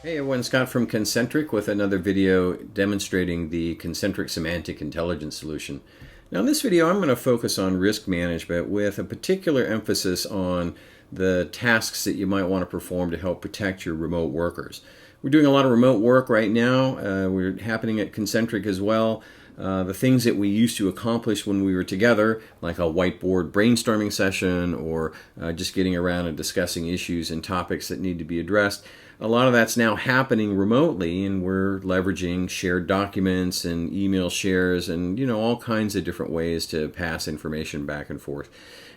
Hey everyone, Scott from Concentric with another video demonstrating the Concentric Semantic Intelligence solution. Now in this video I'm going to focus on risk management with a particular emphasis on the tasks that you might want to perform to help protect your remote workers. We're doing a lot of remote work right now. We're happening at Concentric as well. The things that we used to accomplish when we were together, like a whiteboard brainstorming session or just getting around and discussing issues and topics that need to be addressed, a lot of that's now happening remotely, and we're leveraging shared documents and email shares and all kinds of different ways to pass information back and forth.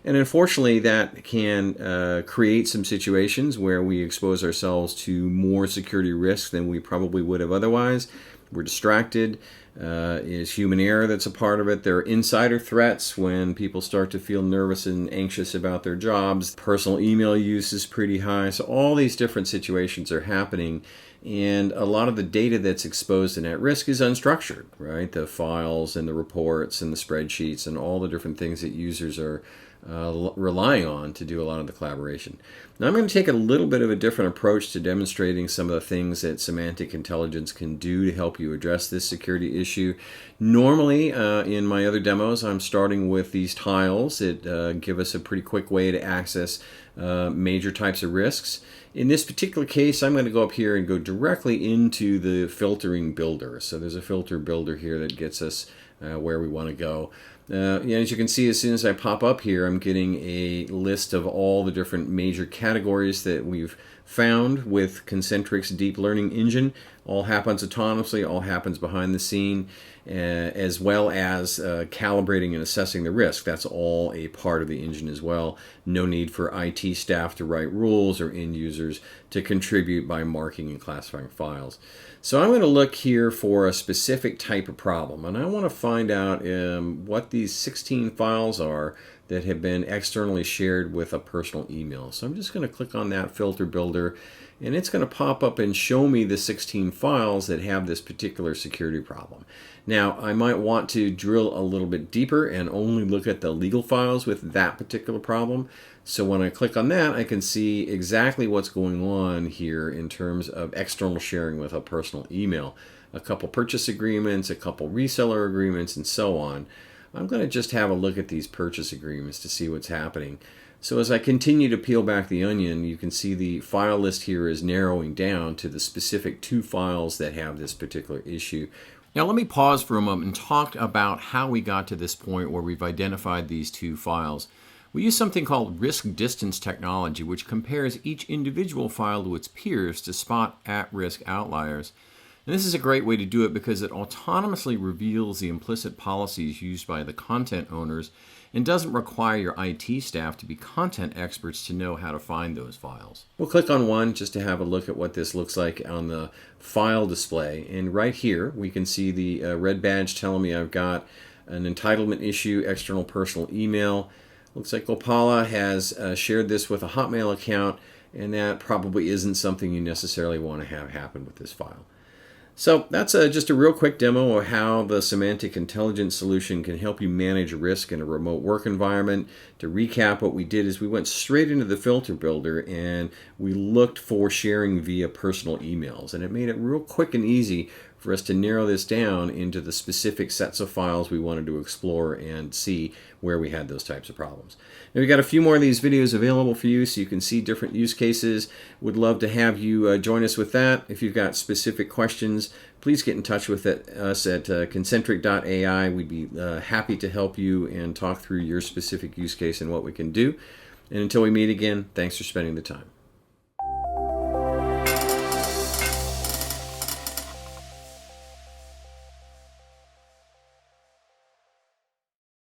And unfortunately that can create some situations where we expose ourselves to more security risks than we probably would have otherwise. We're distracted. Is human error that's a part of it. There are insider threats when people start to feel nervous and anxious about their jobs. Personal email use is pretty high. So all these different situations are happening, and a lot of the data that's exposed and at risk is unstructured, right? The files and the reports and the spreadsheets and all the different things that users are relying on to do a lot of the collaboration. Now I'm going to take a little bit of a different approach to demonstrating some of the things that semantic intelligence can do to help you address this security issue. Normally in my other demos I'm starting with these tiles that give us a pretty quick way to access major types of risks. In this particular case I'm going to go up here and go directly into the filtering builder. So there's a filter builder here that gets us where we want to go. As you can see, as soon as I pop up here, I'm getting a list of all the different major categories that we've found with Concentric's deep learning engine. All happens autonomously, all happens behind the scene, as well as calibrating and assessing the risk. That's all a part of the engine as well. No need for IT staff to write rules or end users to contribute by marking and classifying files. So I'm going to look here for a specific type of problem, and I want to find out what these 16 files are that have been externally shared with a personal email. So I'm just going to click on that filter builder, and it's going to pop up and show me the 16 files that have this particular security problem. Now I might want to drill a little bit deeper and only look at the legal files with that particular problem. So when I click on that, I can see exactly what's going on here in terms of external sharing with a personal email. A couple purchase agreements, a couple reseller agreements, and so on. I'm going to just have a look at these purchase agreements to see what's happening. So as I continue to peel back the onion, you can see the file list here is narrowing down to the specific 2 files that have this particular issue. Now let me pause for a moment and talk about how we got to this point where we've identified these 2 files. We use something called risk distance technology, which compares each individual file to its peers to spot at-risk outliers. And this is a great way to do it because it autonomously reveals the implicit policies used by the content owners and doesn't require your IT staff to be content experts to know how to find those files. We'll click on one just to have a look at what this looks like on the file display. And right here we can see the red badge telling me I've got an entitlement issue, external personal email. Looks like Gopala has shared this with a Hotmail account, and that probably isn't something you necessarily want to have happen with this file. So that's just a real quick demo of how the Semantic Intelligence solution can help you manage risk in a remote work environment. To recap, what we did is we went straight into the filter builder and we looked for sharing via personal emails, and it made it real quick and easy for us to narrow this down into the specific sets of files we wanted to explore and see where we had those types of problems. Now we've got a few more of these videos available for you so you can see different use cases. Would love to have you join us with that. If you've got specific questions, please get in touch with us at concentric.ai. We'd be happy to help you and talk through your specific use case and what we can do. And until we meet again, thanks for spending the time.